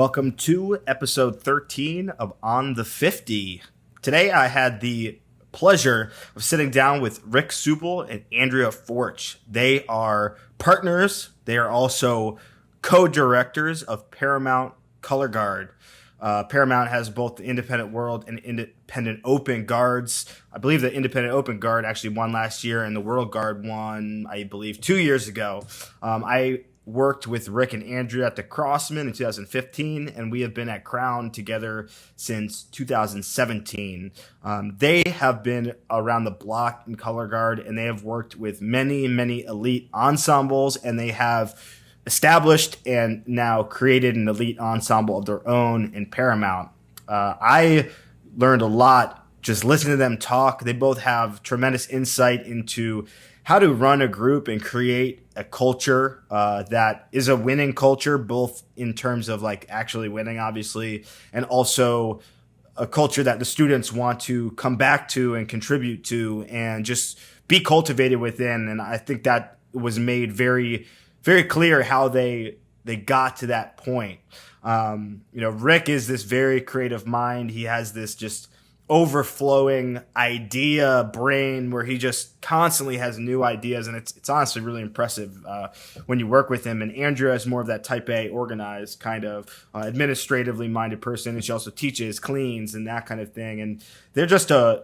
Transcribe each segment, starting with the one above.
Welcome to episode 13 of On the 50. Today I had the pleasure of sitting down with Rick Subel and Andria Foerch. They are partners. They are also co-directors of Paramount Color Guard. Paramount has both the Independent World and Independent Open Guards. I believe the Independent Open Guard actually won last year, and the World Guard won, I believe, 2 years ago. I worked with Rick and Andrea at the Crossman in 2015, and we have been at Crown together since 2017. They have been around the block in Color Guard, and they have worked with many, many elite ensembles, and they have established and now created an elite ensemble of their own in Paramount. I learned a lot just listening to them talk. They both have tremendous insight into how to run a group and create a culture that is a winning culture, both in terms of like actually winning, obviously, and also a culture that the students want to come back to and contribute to and just be cultivated within. And I think that was made very, very clear how they got to that point. Rick is this very creative mind. He has this just overflowing idea brain where he just constantly has new ideas, and it's honestly really impressive when you work with him. And Andrea is more of that type A, organized, kind of administratively minded person, and she also teaches, cleans, and that kind of thing. And they're just a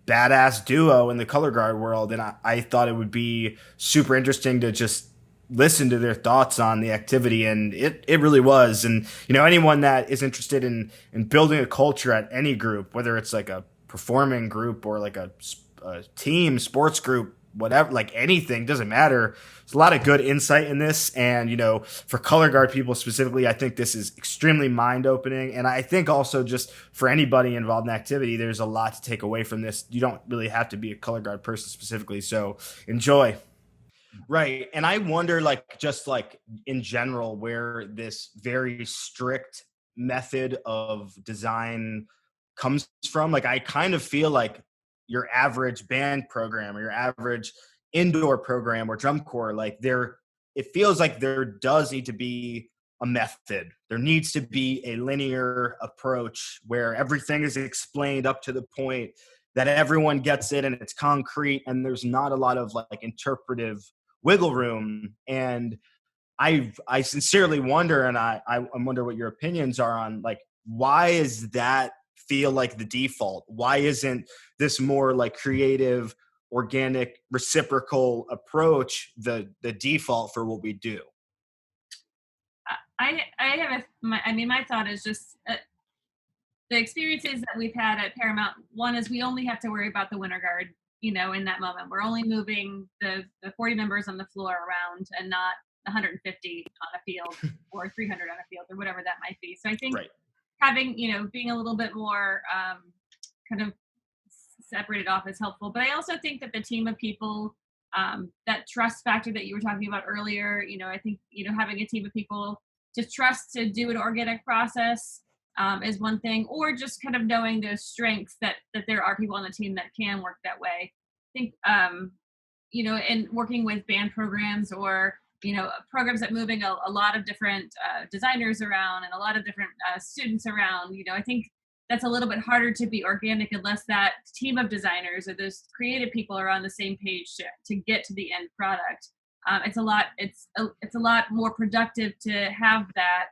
badass duo in the color guard world, and I thought it would be super interesting to just listen to their thoughts on the activity, and it really was. And anyone that is interested in building a culture at any group, whether it's like a performing group or like a team sports group, whatever, like anything, doesn't matter. There's a lot of good insight in this, and for color guard people specifically, I think this is extremely mind opening. And I think also just for anybody involved in activity, there's a lot to take away from this. You don't really have to be a color guard person specifically, so enjoy. Right. And I wonder, just in general, where this very strict method of design comes from. Like, I kind of feel like your average band program or your average indoor program or drum corps, it feels like there does need to be a method. There needs to be a linear approach where everything is explained up to the point that everyone gets it and it's concrete, and there's not a lot of interpretive wiggle room. And I sincerely wonder, and I wonder what your opinions are on why is that feel like the default? Why isn't this more creative, organic, reciprocal approach the default for what we do? I have my thought is just the experiences that we've had at Paramount. One is we only have to worry about the winter guard, in that moment. We're only moving the 40 members on the floor around and not 150 on a field or 300 on a field or whatever that might be. So I think Right. having, being a little bit more kind of separated off is helpful. But I also think that the team of people, that trust factor that you were talking about earlier, I think, having a team of people to trust to do an organic process is one thing, or just kind of knowing those strengths that there are people on the team that can work that way. I think, in working with band programs or, programs that moving a lot of different designers around and a lot of different students around, I think that's a little bit harder to be organic unless that team of designers or those creative people are on the same page to get to the end product. It's a lot more productive to have that,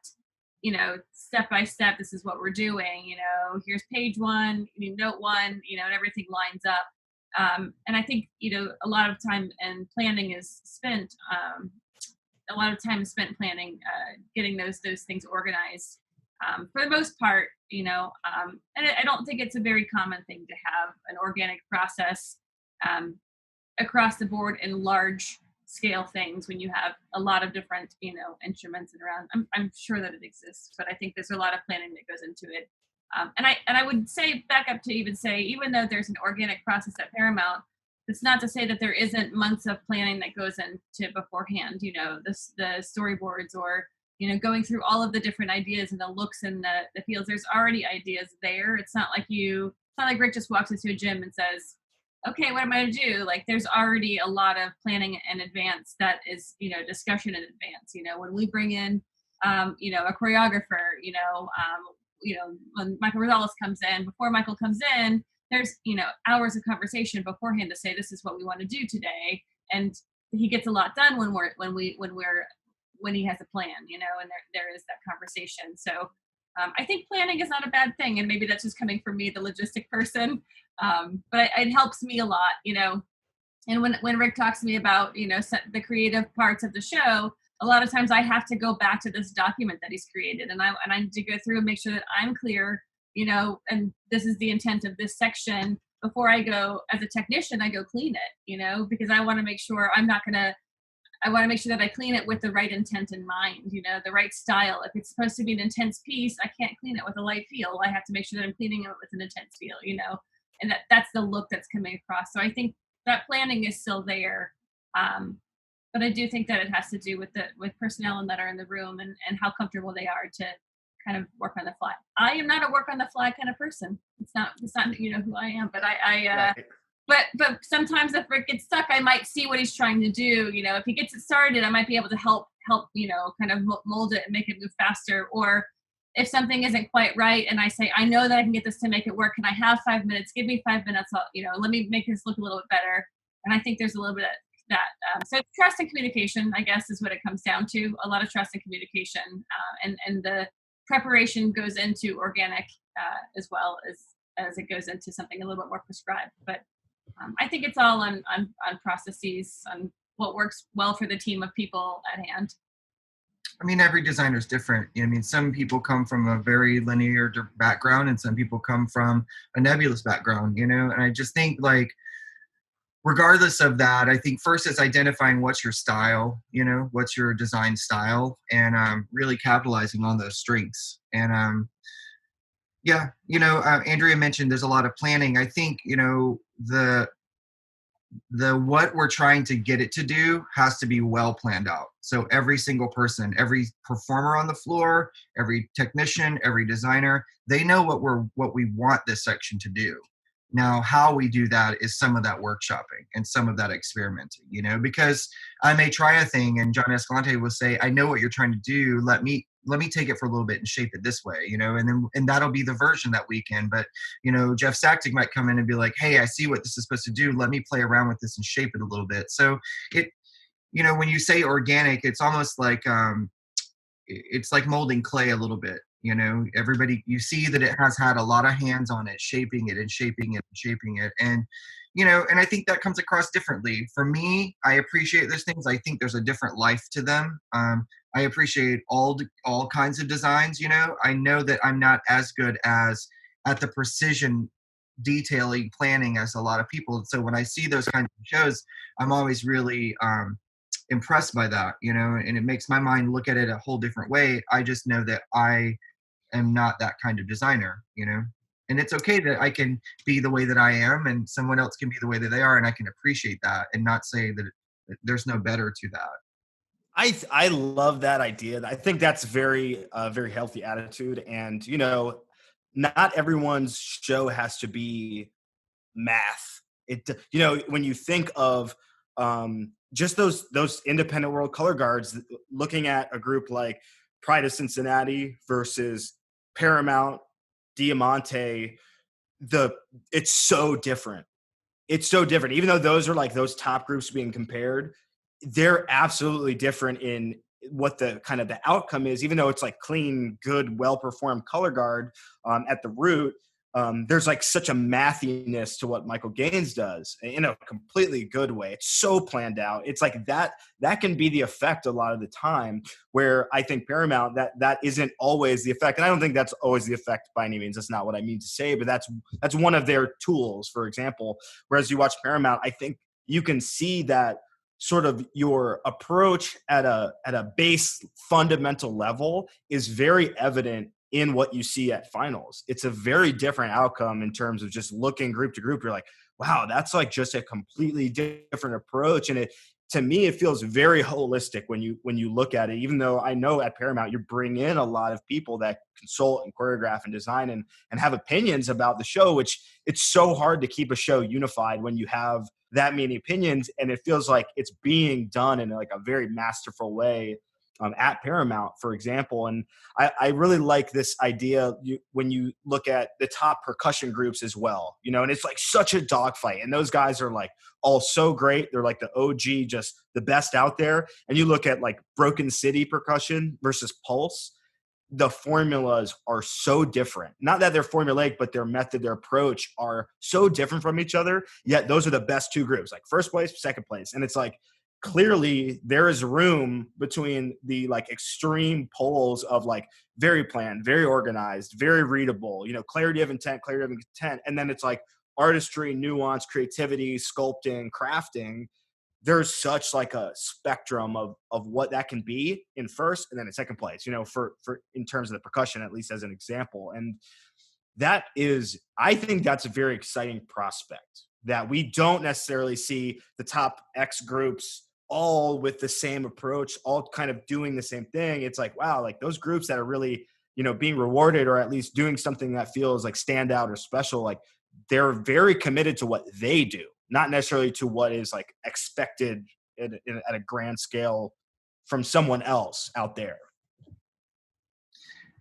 step by step, this is what we're doing, here's page one, note one, and everything lines up. And I think, a lot of time and planning is spent, planning, getting those things organized. For the most part, and I don't think it's a very common thing to have an organic process across the board in large scale things when you have a lot of different, instruments and around. I'm sure that it exists, but I think there's a lot of planning that goes into it. And I would say back up to even though there's an organic process at Paramount, it's not to say that there isn't months of planning that goes into beforehand, the storyboards or, going through all of the different ideas and the looks and the feels. There's already ideas there. It's not like Rick just walks into a gym and says, okay, what am I going to do? There's already a lot of planning in advance that is, discussion in advance. When we bring in a choreographer, when Michael Rosales comes in, before Michael comes in, there's, hours of conversation beforehand to say, this is what we want to do today. And he gets a lot done when he has a plan, and there is that conversation. So I think planning is not a bad thing. And maybe that's just coming from me, the logistic person. But it helps me a lot, and when Rick talks to me about, the creative parts of the show, a lot of times I have to go back to this document that he's created, and I need to go through and make sure that I'm clear, and this is the intent of this section before I go. As a technician, I go clean it, because I want to make sure I want to make sure that I clean it with the right intent in mind, the right style. If it's supposed to be an intense piece, I can't clean it with a light feel. I have to make sure that I'm cleaning it with an intense feel, and that's the look that's coming across. So I think that planning is still there. But I do think that it has to do with personnel and that are in the room and how comfortable they are to kind of work on the fly. I am not a work on the fly kind of person. It's not who I am, but but sometimes if Rick gets stuck, I might see what he's trying to do. If he gets it started, I might be able to help, kind of mold it and make it move faster. Or if something isn't quite right and I say, I know that I can get this to make it work. Can I have 5 minutes? Give me 5 minutes. Let me make this look a little bit better. And I think there's a little bit of that. So trust and communication, I guess, is what it comes down to. A lot of trust and communication, and the preparation goes into organic as well as it goes into something a little bit more prescribed. But I think it's all on processes, on what works well for the team of people at hand. I mean, every designer is different. Some people come from a very linear background and some people come from a nebulous background, and I just think, like, regardless of that, I think first it's identifying what's your style, what's your design style, and really capitalizing on those strengths. And Andrea mentioned there's a lot of planning. I think, the what we're trying to get it to do has to be well planned out. So every single person, every performer on the floor, every technician, every designer, they know what we want this section to do. Now, how we do that is some of that workshopping and some of that experimenting, because I may try a thing and John Escalante will say, I know what you're trying to do. Let me take it for a little bit and shape it this way, and that'll be the version that weekend. But, Jeff Sacktig might come in and be like, hey, I see what this is supposed to do. Let me play around with this and shape it a little bit. So when you say organic, it's almost like, it's like molding clay a little bit. Everybody, you see that it has had a lot of hands on it, shaping it and shaping it and shaping it. And, and I think that comes across differently. For me, I appreciate those things. I think there's a different life to them. I appreciate all kinds of designs. I know that I'm not as good at the precision detailing planning as a lot of people. So when I see those kinds of shows, I'm always really, impressed by that, and it makes my mind look at it a whole different way. I just know that I am not that kind of designer, and it's okay that I can be the way that I am and someone else can be the way that they are, and I can appreciate that and not say that there's no better to that. I love that idea. I think that's very healthy attitude. And, not everyone's show has to be math. When you think of just those independent world color guards, looking at a group like Pride of Cincinnati versus Paramount, Diamante, it's so different. It's so different. Even though those are like those top groups being compared, they're absolutely different in what the kind of the outcome is. Even though it's like clean, good, well-performed color guard at the root, there's like such a mathiness to what Michael Gaines does in a completely good way. It's so planned out. It's like that can be the effect a lot of the time, where I think Paramount, that isn't always the effect. And I don't think that's always the effect by any means. That's not what I mean to say, but that's one of their tools, for example. Whereas you watch Paramount, I think you can see that sort of your approach at a base fundamental level is very evident in what you see at finals. It's a very different outcome in terms of just looking group to group. You're like, wow, that's like just a completely different approach. And to me, it feels very holistic when you look at it, even though I know at Paramount, you bring in a lot of people that consult and choreograph and design and have opinions about the show, which it's so hard to keep a show unified when you have that many opinions. And it feels like it's being done in like a very masterful way. at Paramount, for example. And I really like this idea when you look at the top percussion groups as well, and it's like such a dogfight. And those guys are like all so great. They're like the OG, just the best out there. And you look at like Broken City percussion versus Pulse, the formulas are so different. Not that they're formulaic, but their method, their approach are so different from each other. Yet those are the best two groups, like first place, second place. And it's like, clearly there is room between the like extreme poles of like very planned, very organized, very readable, clarity of intent, and then it's like artistry, nuance, creativity, sculpting, crafting. There's such like a spectrum of what that can be in first and then in second place, for in terms of the percussion, at least as an example. And I think that's a very exciting prospect, that we don't necessarily see the top X groups all with the same approach, all kind of doing the same thing. It's like, wow, like those groups that are really, being rewarded, or at least doing something that feels like standout or special, like they're very committed to what they do, not necessarily to what is like expected at a grand scale from someone else out there.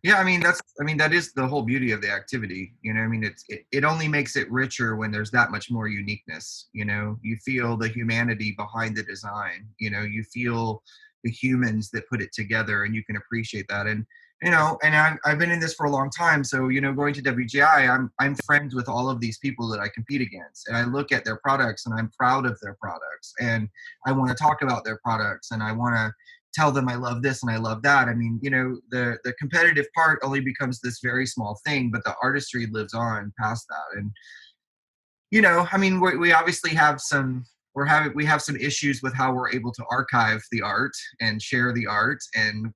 Yeah, that is the whole beauty of the activity. It only makes it richer when there's that much more uniqueness. You feel the humanity behind the design. You feel the humans that put it together, and you can appreciate that. And I've been in this for a long time. So going to WGI, I'm friends with all of these people that I compete against, and I look at their products, and I'm proud of their products, and I want to talk about their products, and I want to tell them I love this and I love that. The competitive part only becomes this very small thing, but the artistry lives on past that. And we obviously have some issues with how we're able to archive the art and share the art, and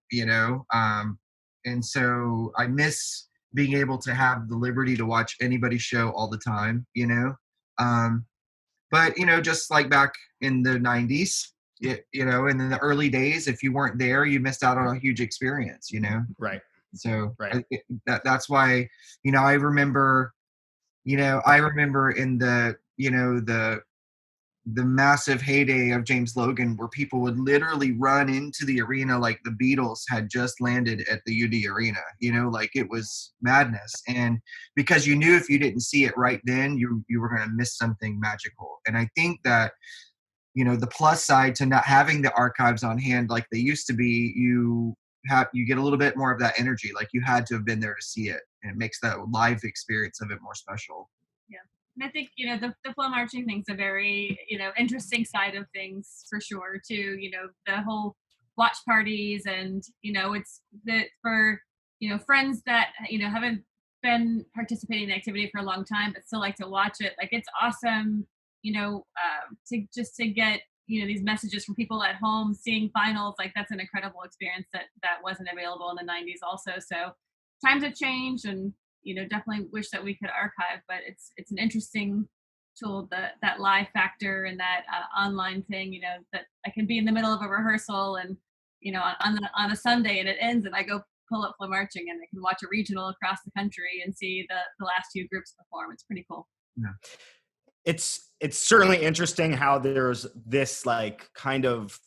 and so I miss being able to have the liberty to watch anybody's show all the time. But just like back in the 90s, and in the early days, if you weren't there, you missed out on a huge experience, Right. So right. That's why, I remember in the, the massive heyday of James Logan, where people would literally run into the arena like the Beatles had just landed at the UD Arena, like it was madness. And because you knew if you didn't see it right then, you were going to miss something magical. And I think that, the plus side to not having the archives on hand like they used to be, you get a little bit more of that energy, like you had to have been there to see it, and it makes that live experience of it more special. Yeah. And I think, the FloMarching thing's a very, interesting side of things for sure too, the whole watch parties, and, it's that for, friends that, haven't been participating in the activity for a long time, but still like to watch it. Like, it's awesome, to get, these messages from people at home seeing finals. Like, that's an incredible experience that wasn't available in the 90s also. So times have changed, and, definitely wish that we could archive, but it's an interesting tool, that live factor and that online thing, that I can be in the middle of a rehearsal and, on a Sunday, and it ends, and I go pull up FloMarching, and I can watch a regional across the country and see the last two groups perform. It's pretty cool. Yeah. It's certainly interesting how there's this like kind of,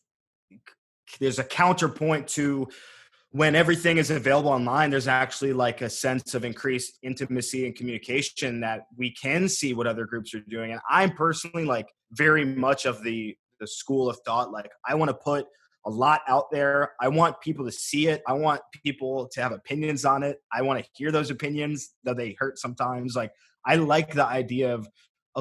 there's a counterpoint to when everything is available online. There's actually like a sense of increased intimacy and communication, that we can see what other groups are doing. And I'm personally like very much of the school of thought, like I want to put a lot out there. I want people to see it. I want people to have opinions on it. I want to hear those opinions, though they hurt sometimes. Like, I like the idea of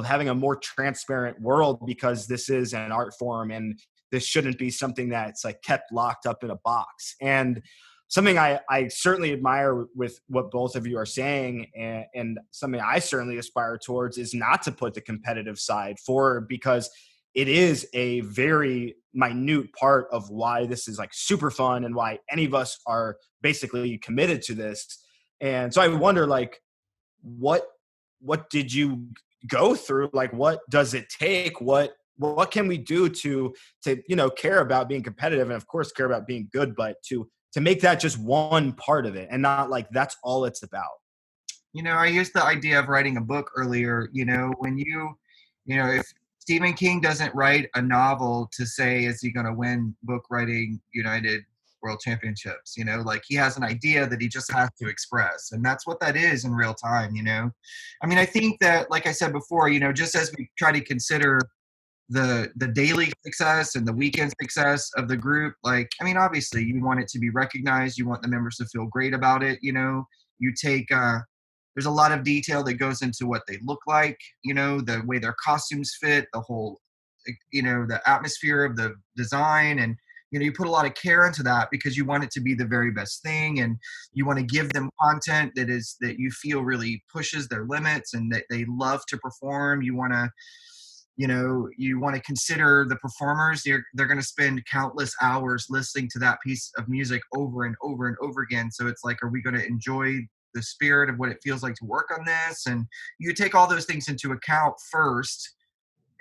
having a more transparent world, because this is an art form, and this shouldn't be something that's like kept locked up in a box. And something I certainly admire with what both of you are saying, and something I certainly aspire towards, is not to put the competitive side forward, because it is a very minute part of why this is like super fun, and why any of us are basically committed to this. And so I wonder, like, what did you go through? Like, what does it take? What can we do to care about being competitive, and of course care about being good, but to make that just one part of it, and not like that's all it's about? I used the idea of writing a book earlier. When if Stephen King doesn't write a novel to say, is he going to win book writing United world championships, you know, like he has an idea that he just has to express. And that's what that is in real time, you know? I mean, I think that, like I said before, you know, just as we try to consider the daily success and the weekend success of the group, like, I mean, obviously you want it to be recognized, you want the members to feel great about it, you know. You take there's a lot of detail that goes into what they look like, you know, the way their costumes fit, the whole, you know, the atmosphere of the design. And you know, you put a lot of care into that because you want it to be the very best thing, and you want to give them content that you feel really pushes their limits and that they love to perform. You want to, you know, you want to consider the performers. They're going to spend countless hours listening to that piece of music over and over and over again. So it's like, are we going to enjoy the spirit of what it feels like to work on this? And you take all those things into account first,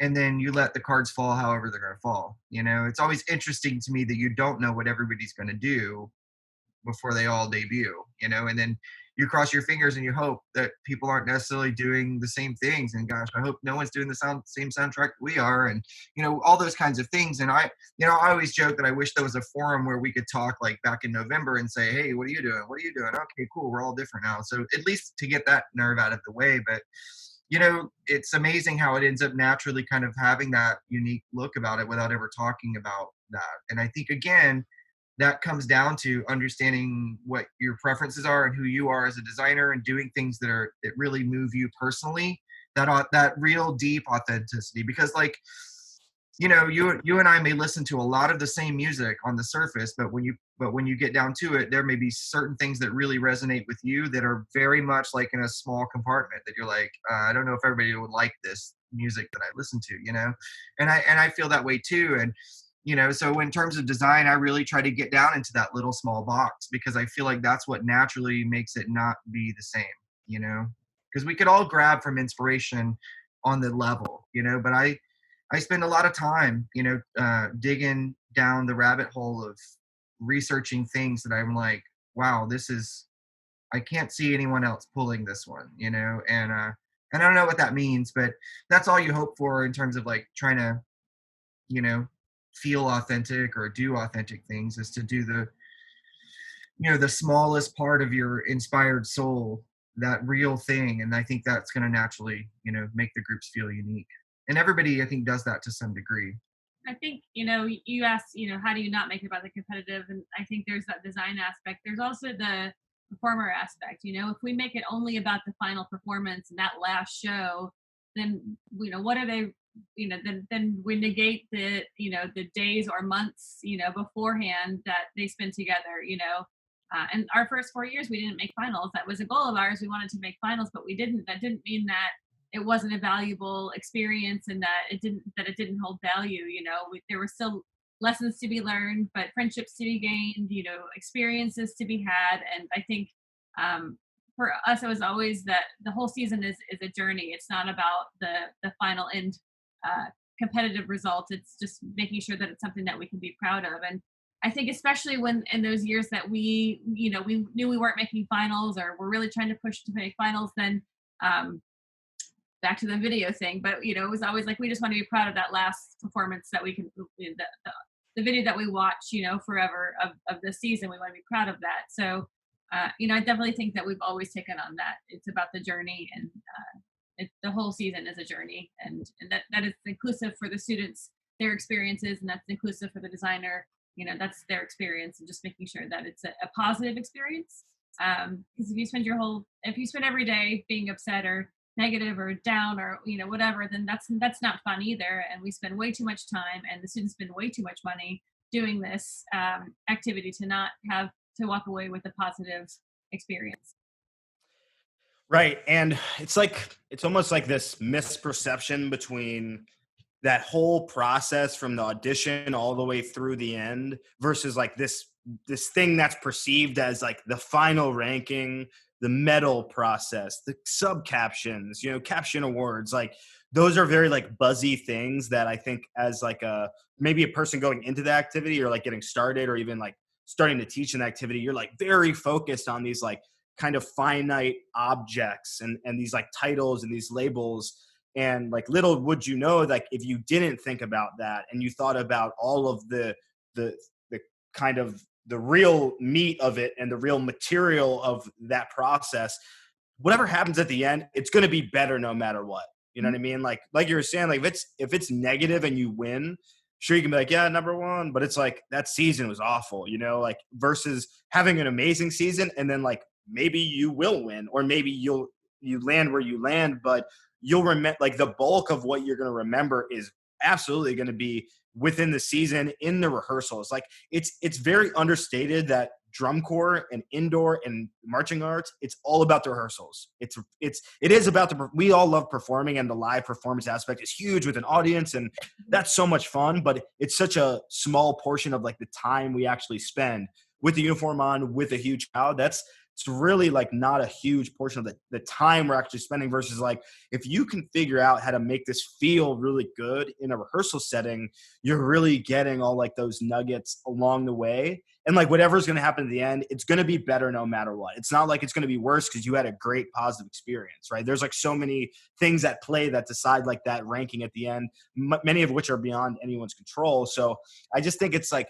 and then you let the cards fall however they're going to fall. You know, it's always interesting to me that you don't know what everybody's going to do before they all debut, you know, and then you cross your fingers and you hope that people aren't necessarily doing the same things. And gosh, I hope no one's doing the same soundtrack we are, and you know, all those kinds of things. And I, you know, I always joke that I wish there was a forum where we could talk like back in November and say, hey, what are you doing? What are you doing? Okay, cool. We're all different now. So at least to get that nerve out of the way. But you know, it's amazing how it ends up naturally kind of having that unique look about it without ever talking about that. And I think, again, that comes down to understanding what your preferences are and who you are as a designer, and doing things that really move you personally, that real deep authenticity. Because like, you know, you and I may listen to a lot of the same music on the surface, but when you get down to it, there may be certain things that really resonate with you that are very much like in a small compartment that you're like, I don't know if everybody would like this music that I listen to, you know. And I feel that way too. And you know, so in terms of design, I really try to get down into that little small box, because I feel like that's what naturally makes it not be the same, you know, because we could all grab from inspiration on the level, you know, but I spend a lot of time, you know, digging down the rabbit hole of researching things that I'm like, wow, I can't see anyone else pulling this one, you know, and I don't know what that means, but that's all you hope for in terms of like trying to, you know, feel authentic or do authentic things, is to do the, you know, the smallest part of your inspired soul, that real thing. And I think that's going to naturally, you know, make the groups feel unique. And everybody, I think, does that to some degree. I think, you know, you asked, you know, how do you not make it about the competitive? And I think there's that design aspect. There's also the performer aspect. You know, if we make it only about the final performance and that last show, then, you know, what are they, you know, then we negate the, you know, the days or months, you know, beforehand that they spend together, you know. And our first 4 years, we didn't make finals. That was a goal of ours. We wanted to make finals, but we didn't. That didn't mean that it wasn't a valuable experience and that it didn't hold value. You know, there were still lessons to be learned, but friendships to be gained, you know, experiences to be had. And I think for us, it was always that the whole season is a journey. It's not about the final end competitive result. It's just making sure that it's something that we can be proud of. And I think especially when in those years that we, you know, we knew we weren't making finals or we're really trying to push to make finals, then back to the video thing, but you know, it was always like we just want to be proud of that last performance that we can, the video that we watch, you know, forever of the season. We want to be proud of that. So, you know, I definitely think that we've always taken on that. It's about the journey, and the whole season is a journey, and that is inclusive for the students, their experiences, and that's inclusive for the designer. You know, that's their experience, and just making sure that it's a positive experience. Because if you spend every day being upset or negative or down or, you know, whatever, then that's not fun either. And we spend way too much time, and the students spend way too much money doing this activity to not have to walk away with a positive experience. Right. And it's almost like this misperception between that whole process from the audition all the way through the end versus like this thing that's perceived as like the final ranking, the medal process, the sub captions, you know, caption awards. Like those are very like buzzy things that I think as like maybe a person going into the activity or like getting started or even like starting to teach an activity, you're like very focused on these like kind of finite objects and these like titles and these labels. And like little would you know, like if you didn't think about that and you thought about all of the kind of the real meat of it and the real material of that process, whatever happens at the end, it's going to be better no matter what. You know what I mean? Like you were saying, like if it's negative and you win, sure, you can be like, yeah, number one, but it's like that season was awful, you know, like versus having an amazing season and then like maybe you will win or maybe you land where you land, but you'll remember like the bulk of what you're going to remember is absolutely going to be within the season in the rehearsals. Like it's very understated that drum corps and indoor and marching arts, it's all about the rehearsals. It is about we all love performing, and the live performance aspect is huge with an audience, and that's so much fun, but it's such a small portion of like the time we actually spend with the uniform on with a huge crowd. It's really like not a huge portion of the time we're actually spending versus like if you can figure out how to make this feel really good in a rehearsal setting, you're really getting all like those nuggets along the way. And like whatever's going to happen at the end, it's going to be better no matter what. It's not like it's going to be worse because you had a great positive experience, right? There's like so many things at play that decide like that ranking at the end, many of which are beyond anyone's control. So I just think it's like,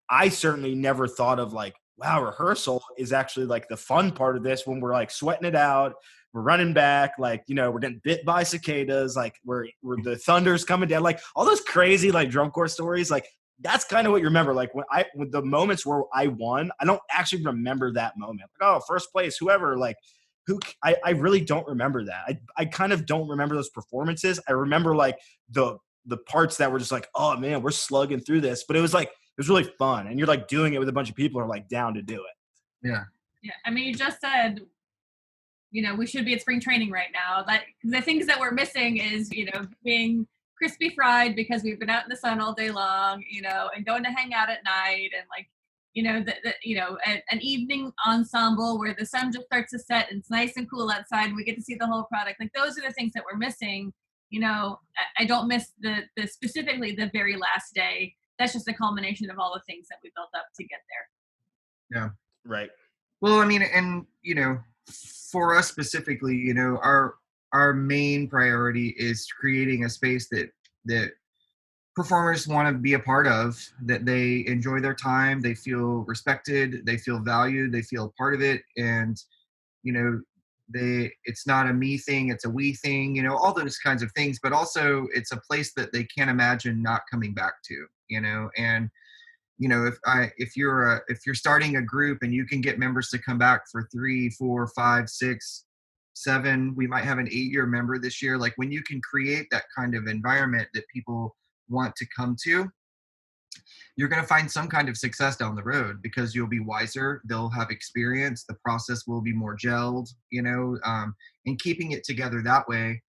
I certainly never thought of like, wow, rehearsal is actually like the fun part of this when we're like sweating it out. We're running back, like, you know, we're getting bit by cicadas, like we're the thunder's coming down, like all those crazy like drum corps stories, like that's kind of what you remember. Like with the moments where I won, I don't actually remember that moment. Like, oh, first place, whoever, like I really don't remember that. I kind of don't remember those performances. I remember like the parts that were just like, oh man, we're slugging through this. But it was really fun. And you're like doing it with a bunch of people who are like down to do it. Yeah. Yeah. I mean, you just said, you know, we should be at spring training right now. That the things that we're missing is, you know, being crispy fried because we've been out in the sun all day long, you know, and going to hang out at night and like, you know, an evening ensemble where the sun just starts to set and it's nice and cool outside and we get to see the whole product. Like those are the things that we're missing. You know, I don't miss the specifically the very last day. That's just a culmination of all the things that we built up to get there. Yeah. Right. Well, I mean, and you know, for us specifically, you know, our main priority is creating a space that performers want to be a part of, that they enjoy their time, they feel respected, they feel valued, they feel part of it, and you know, it's not a me thing, it's a we thing, you know, all those kinds of things, but also it's a place that they can't imagine not coming back to, you know. And you know, if you're starting a group and you can get members to come back for 3, 4, 5, 6, 7, we might have an 8-year member this year. Like when you can create that kind of environment that people want to come to, you're going to find some kind of success down the road because you'll be wiser, they'll have experience, the process will be more gelled, you know, and keeping it together that way.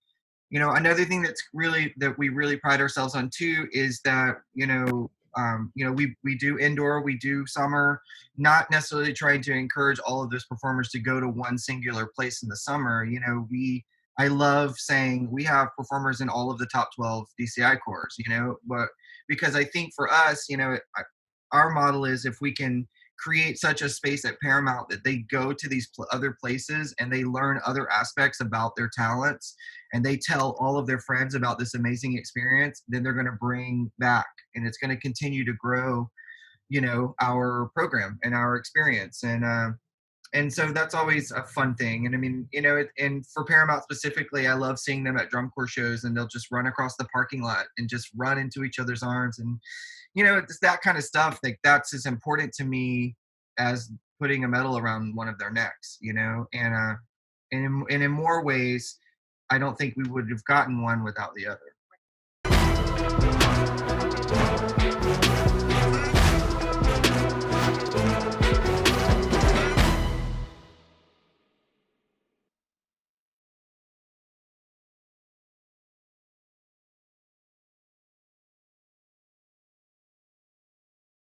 You know, another thing that we really pride ourselves on too is that, you know, we do indoor, we do summer, not necessarily trying to encourage all of those performers to go to one singular place in the summer. You know, I love saying we have performers in all of the top 12 DCI corps, you know, but because I think for us, you know, our model is if we can create such a space at Paramount that they go to these other places and they learn other aspects about their talents and they tell all of their friends about this amazing experience, then they're going to bring back and it's going to continue to grow, you know, our program and our experience. And so that's always a fun thing. And I mean, you know, and for Paramount specifically, I love seeing them at drum corps shows and they'll just run across the parking lot and just run into each other's arms. And, you know, it's that kind of stuff. Like that's as important to me as putting a medal around one of their necks, you know, and in more ways, I don't think we would have gotten one without the other.